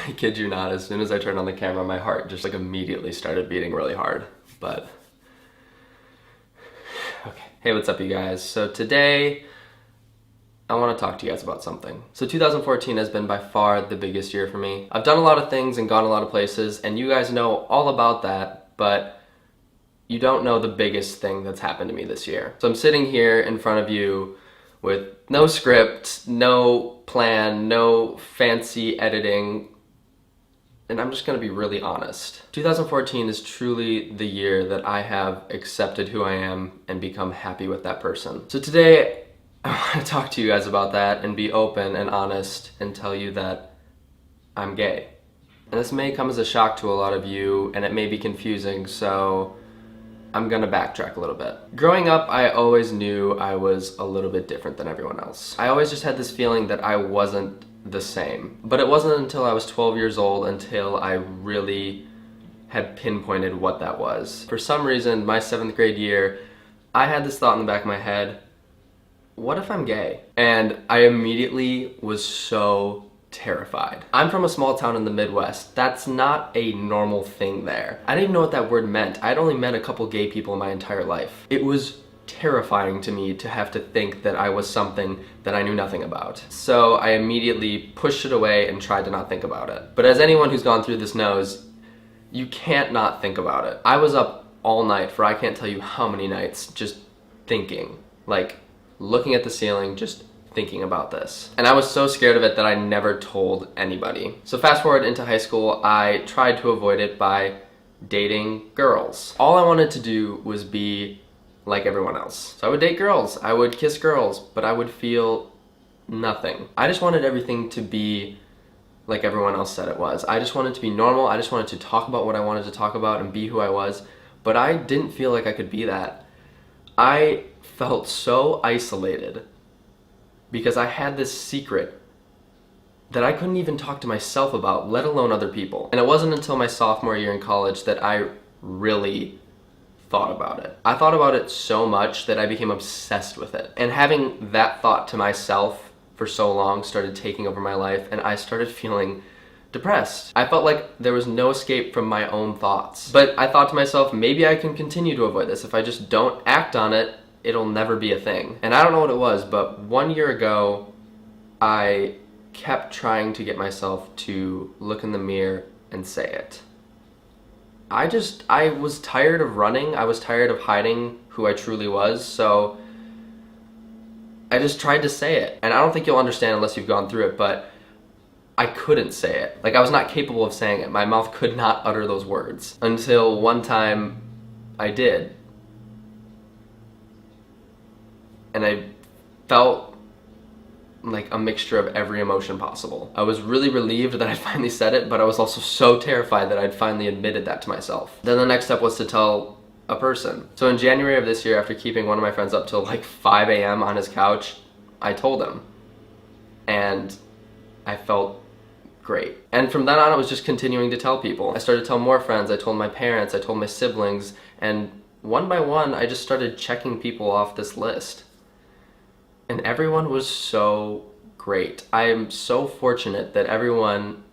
I kid you not, as soon as I turned on the camera, my heart just like immediately started beating really hard. But, okay. Hey, what's up you guys? So today, I want to talk to you guys about something. So 2014 has been by far the biggest year for me. I've done a lot of things and gone a lot of places, and you guys know all about that, but you don't know the biggest thing that's happened to me this year. So I'm sitting here in front of you with no script, no plan, no fancy editing, and I'm just gonna be really honest. 2014 is truly the year that I have accepted who I am and become happy with that person. So today, I want to talk to you guys about that and be open and honest and tell you that I'm gay. And this may come as a shock to a lot of you, and it may be confusing, so I'm gonna backtrack a little bit. Growing up, I always knew I was a little bit different than everyone else. I always just had this feeling that I wasn't the same. But it wasn't until I was 12 years old until I really had pinpointed what that was. For some reason, my 7th grade year, I had this thought in the back of my head, what if I'm gay? And I immediately was so terrified. I'm from a small town in the Midwest. That's not a normal thing there. I didn't even know what that word meant. I'd only met a couple gay people in my entire life. It was terrifying to me to have to think that I was something that I knew nothing about. So I immediately pushed it away and tried to not think about it. But as anyone who's gone through this knows, you can't not think about it. I was up all night for I can't tell you how many nights just thinking, like looking at the ceiling, just thinking about this. And I was so scared of it that I never told anybody. So fast forward into high school, I tried to avoid it by dating girls. All I wanted to do was be like everyone else. So I would date girls, I would kiss girls, but I would feel nothing. I just wanted everything to be like everyone else said it was. I just wanted to be normal, I just wanted to talk about what I wanted to talk about and be who I was, but I didn't feel like I could be that. I felt so isolated because I had this secret that I couldn't even talk to myself about, let alone other people. And it wasn't until my sophomore year in college that I really thought about it. I thought about it so much that I became obsessed with it. And having that thought to myself for so long started taking over my life, and I started feeling depressed. I felt like there was no escape from my own thoughts. But I thought to myself, maybe I can continue to avoid this. If I just don't act on it, it'll never be a thing. And I don't know what it was, but 1 year ago, I kept trying to get myself to look in the mirror and say it. I was tired of running, I was tired of hiding who I truly was, so I just tried to say it. And I don't think you'll understand unless you've gone through it, but I couldn't say it. Like, I was not capable of saying it. My mouth could not utter those words. Until one time, I did. And I felt like a mixture of every emotion possible. I was really relieved that I finally said it, but I was also so terrified that I'd finally admitted that to myself. Then the next step was to tell a person. So in January of this year, after keeping one of my friends up till like 5 a.m. on his couch, I told him. And I felt great. And from then on, I was just continuing to tell people. I started to tell more friends, I told my parents, I told my siblings, and one by one, I just started checking people off this list. And everyone was so great. I am so fortunate that everyone,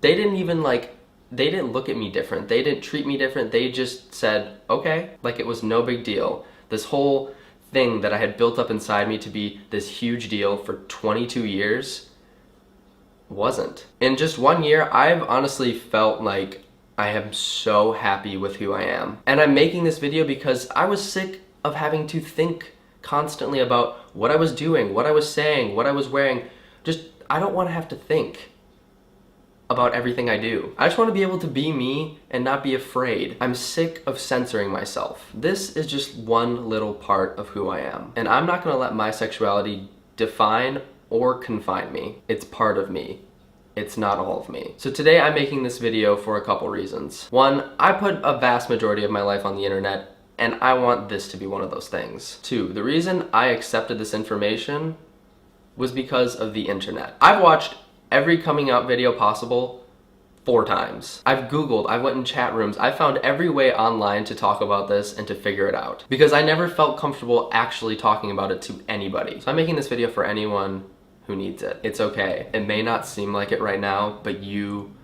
they didn't look at me different. They didn't treat me different. They just said, okay, like it was no big deal. This whole thing that I had built up inside me to be this huge deal for 22 years wasn't. In just 1 year, I've honestly felt like I am so happy with who I am. And I'm making this video because I was sick of having to think constantly about what I was doing, what I was saying, what I was wearing. I don't want to have to think about everything I do. I just want to be able to be me and not be afraid. I'm sick of censoring myself. This is just one little part of who I am. And I'm not going to let my sexuality define or confine me. It's part of me. It's not all of me. So today I'm making this video for a couple reasons. One, I put a vast majority of my life on the internet, and I want this to be one of those things. Two, the reason I accepted this information was because of the internet. I've watched every coming out video possible 4 times. I've Googled, I went in chat rooms, I found every way online to talk about this and to figure it out. Because I never felt comfortable actually talking about it to anybody. So I'm making this video for anyone who needs it. It's okay. It may not seem like it right now, but you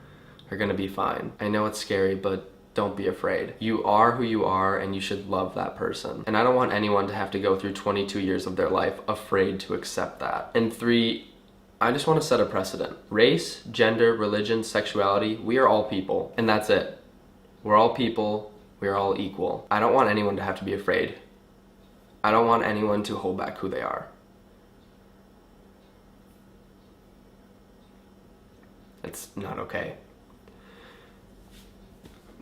are gonna be fine. I know it's scary, but don't be afraid. You are who you are, and you should love that person. And I don't want anyone to have to go through 22 years of their life afraid to accept that. And 3, I just want to set a precedent. Race, gender, religion, sexuality, we are all people, and that's it. We're all people, we're all equal. I don't want anyone to have to be afraid. I don't want anyone to hold back who they are. It's not okay.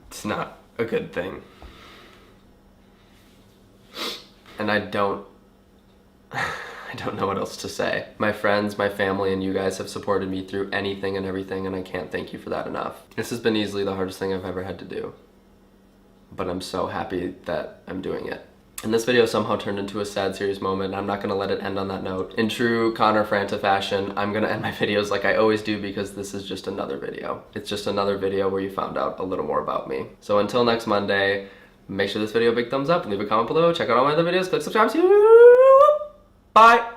It's not a good thing. And I don't know what else to say. My friends, my family, and you guys have supported me through anything and everything, and I can't thank you for that enough. This has been easily the hardest thing I've ever had to do, but I'm so happy that I'm doing it. And this video somehow turned into a sad, serious moment. I'm not gonna let it end on that note. In true Connor Franta fashion, I'm gonna end my videos like I always do, because this is just another video. It's just another video where you found out a little more about me. So until next Monday, make sure this video a big thumbs up, leave a comment below, check out all my other videos, click subscribe, see you. Bye.